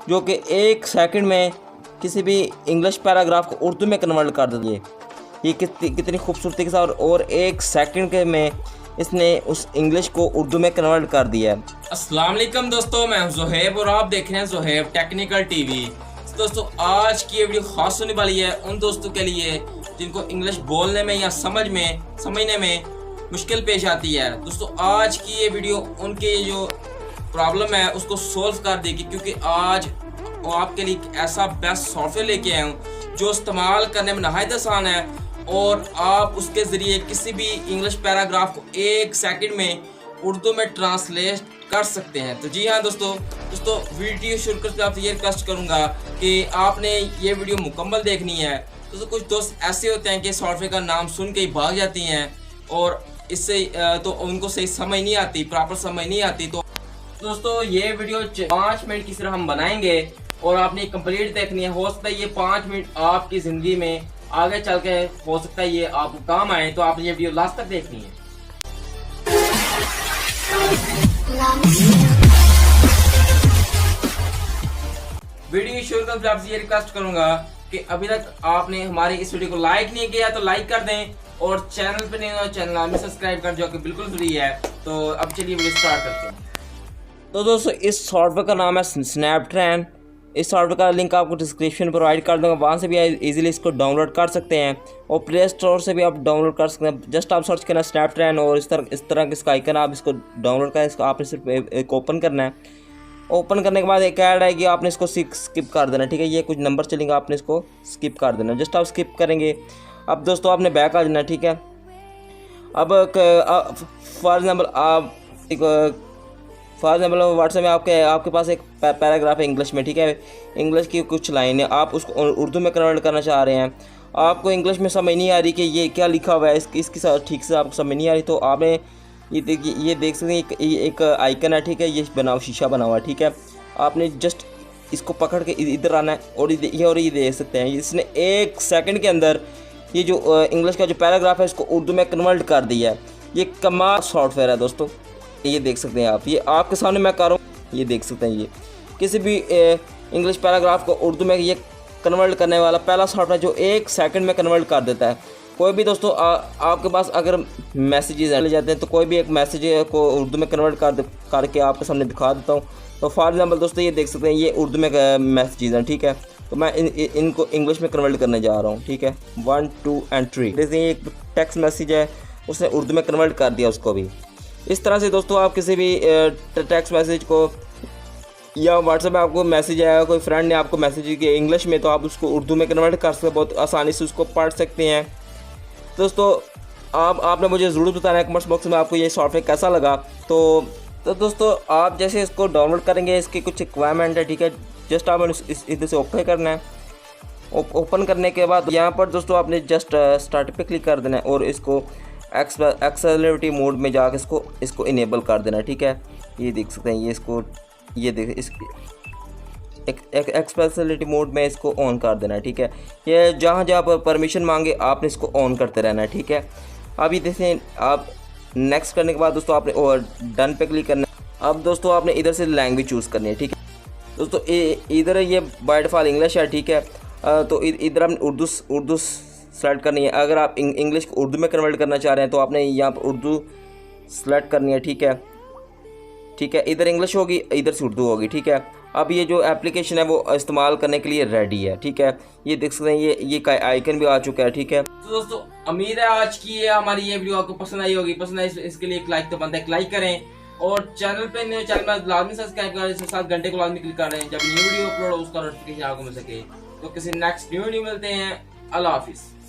जो कि 1 सेकंड में किसी भी इंग्लिश पैराग्राफ को उर्दू में कन्वर्ट कर देती है। ये कितनी खूबसूरती के साथ और 1 सेकंड के में इसने उस इंग्लिश को उर्दू में कन्वर्ट कर दिया है। अस्सलाम वालेकुम दोस्तों, मैं हूं ज़ोहैब और आप देख रहे हैं ज़ोहैब टेक्निकल टीवी। दोस्तों आज की ये वीडियो खास होने वाली है उन दोस्तों के लिए जिनको इंग्लिश बोलने में या समझने में मुश्किल पेश आती है। दोस्तों आज की ये वीडियो उनके जो प्रॉब्लम है उसको सोल्व कर देगी, क्योंकि आज वो आपके लिए ऐसा बेस्ट सॉफ्टवेयर लेके आया हूँ जो इस्तेमाल करने में नहायत आसान है और आप उसके ज़रिए किसी भी इंग्लिश पैराग्राफ को 1 सेकंड में उर्दू में ट्रांसलेट कर सकते हैं। तो जी हाँ दोस्तों वीडियो शुरू करते आपसे ये रिक्वेस्ट करूँगा कि आपने ये वीडियो मुकम्मल देखनी है। दोस्तों कुछ दोस्त ऐसे होते हैं कि सॉफ्टवेयर का नाम सुन के ही भाग जाती हैं और इससे तो उनको सही समझ नहीं आती, प्रॉपर समझ नहीं आती। तो दोस्तों ये वीडियो 5 मिनट की सिर्फ हम बनाएंगे और आपने कंप्लीट देखनी है। हो सकता है ये 5 मिनट आपकी ज़िंदगी में आगे चल के हो सकता है ये आपको काम आए, तो आपने ये वीडियो लास्ट तक देखनी है। वीडियो शुरू करके आपसे ये रिक्वेस्ट करूंगा कि अभी तक आपने हमारी इस वीडियो को लाइक नहीं किया तो लाइक कर दें और चैनल पे नहीं हो चैनल में सब्सक्राइब कर, जो कि बिल्कुल फ्री है। तो अब चलिए वीडियो स्टार्ट करते हैं। तो दोस्तों इस सॉफ्टवेयर का नाम है स्नैपट्रैन। इस सॉफ्टवेयर का लिंक आपको डिस्क्रिप्शन पर प्रोवाइड कर दूंगा, वहाँ से भी इजीली इसको डाउनलोड कर सकते हैं और प्ले स्टोर से भी आप डाउनलोड कर सकते हैं। जस्ट आप सर्च करना स्नैपट्रैन और इस तरह का इसका आइकन आप इसको डाउनलोड करें। इसको आपने सिर्फ एक ओपन करना है। ओपन करने के बाद एक ऐड आएगी, आपने इसको स्किप कर देना, ठीक है। ये कुछ नंबर चलेंगे, आपने इसको स्किप कर देना। जस्ट आप स्किप करेंगे। अब दोस्तों आपने बैक आ जाना, ठीक है। अब फॉर एग्जाम्पल व्हाट्सएप में आपके पास एक पैराग्राफ है इंग्लिश में, ठीक है। इंग्लिश की कुछ लाइन है, आप उसको उर्दू में कन्वर्ट करना चाह रहे हैं। आपको इंग्लिश में समझ नहीं आ रही कि ये क्या लिखा हुआ है, इसकी ठीक से आपको समझ नहीं आ रही, तो आपने ये देख सकते हैं एक आइकन है, ठीक है। ये शीशा बना हुआ है, ठीक है। आपने जस्ट इसको पकड़ के इधर आना है और ये देख सकते हैं इसने 1 सेकंड के अंदर ये जो इंग्लिश का जो पैराग्राफ है इसको उर्दू में कन्वर्ट कर दिया है। ये कमाल सॉफ्टवेयर है दोस्तों, ये देख सकते हैं आप। ये आपके सामने मैं कर रहा हूँ, ये देख सकते हैं। ये किसी भी इंग्लिश पैराग्राफ को उर्दू में ये कन्वर्ट करने वाला पहला सॉफ्टवेयर जो 1 सेकंड में कन्वर्ट कर देता है। कोई भी दोस्तों आपके पास अगर मैसेजेस ले जाते हैं तो कोई भी एक मैसेज को उर्दू में कन्वर्ट करके आपके सामने दिखा देता हूँ। तो फॉर एग्जांपल दोस्तों ये देख सकते हैं ये उर्दू में मैसेजेस हैं, ठीक है। तो मैं इनको इंग्लिश में कन्वर्ट करने जा रहा हूँ, ठीक है। 1 2 and 3 जैसे एक टेक्स्ट मैसेज है उसने उर्दू में कन्वर्ट कर दिया उसको भी। इस तरह से दोस्तों आप किसी भी टेक्स्ट मैसेज को या व्हाट्सएप में आपको मैसेज आया, कोई फ्रेंड ने आपको मैसेज किया इंग्लिश में, तो आप उसको उर्दू में कन्वर्ट कर सकते हैं, बहुत आसानी से उसको पढ़ सकते हैं। दोस्तों आपने मुझे ज़रूर बताना है कमेंट्स बॉक्स में आपको ये सॉफ्टवेयर कैसा लगा। तो दोस्तों आप जैसे इसको डाउनलोड करेंगे इसकी कुछ रिक्वायरमेंट है, ठीक है। जस्ट आप इधर से ओपन करना है। ओपन करने के बाद यहाँ पर दोस्तों आपने जस्ट स्टार्ट पे क्लिक कर देना है और इसको एक्सेलरेटिव मोड में जाकर इसको इनेबल कर देना, ठीक है। ये देख सकते हैं एक्सेलरेटिव मोड में इसको ऑन कर देना, ठीक है। ये जहाँ पर परमिशन मांगे आपने इसको ऑन करते रहना है, ठीक है। अब ये देखें, आप नेक्स्ट करने के बाद दोस्तों आपने और डन पे क्लिक करना है। अब दोस्तों आपने इधर से लैंग्वेज चूज़ करनी है, ठीक है। दोस्तों इधर ये बाय डिफ़ॉल्ट इंग्लिश है, ठीक है। तो इधर आपने उर्दू सेलेक्ट करनी है। अगर आप इंग्लिश को उर्दू में कन्वर्ट करना चाह रहे हैं तो आपने यहाँ पर उर्दू सेलेक्ट करनी है, ठीक है। इधर इंग्लिश होगी, इधर से उर्दू होगी, ठीक है। अब ये जो एप्लीकेशन है वो इस्तेमाल करने के लिए रेडी है, ठीक है। ये देख सकते हैं ये आइकन भी आ चुका है, ठीक है। तो दोस्तों उम्मीद है आज की हमारी ये वीडियो आपको पसंद आई होगी। पसंद आई इसके लिए एक लाइक तो बनता है, एक लाइक करें और चैनल पे नए चैनल में लाजमी सब्सक्राइब करें, इसके साथ घंटे को लाजमी क्लिक करें जब न्यू वीडियो अपलोड हो उसका नोटिफिकेशन आपको मिल सके। तो किसी नेक्स्ट न्यू मिलते हैं। अल्लाह हाफिज़।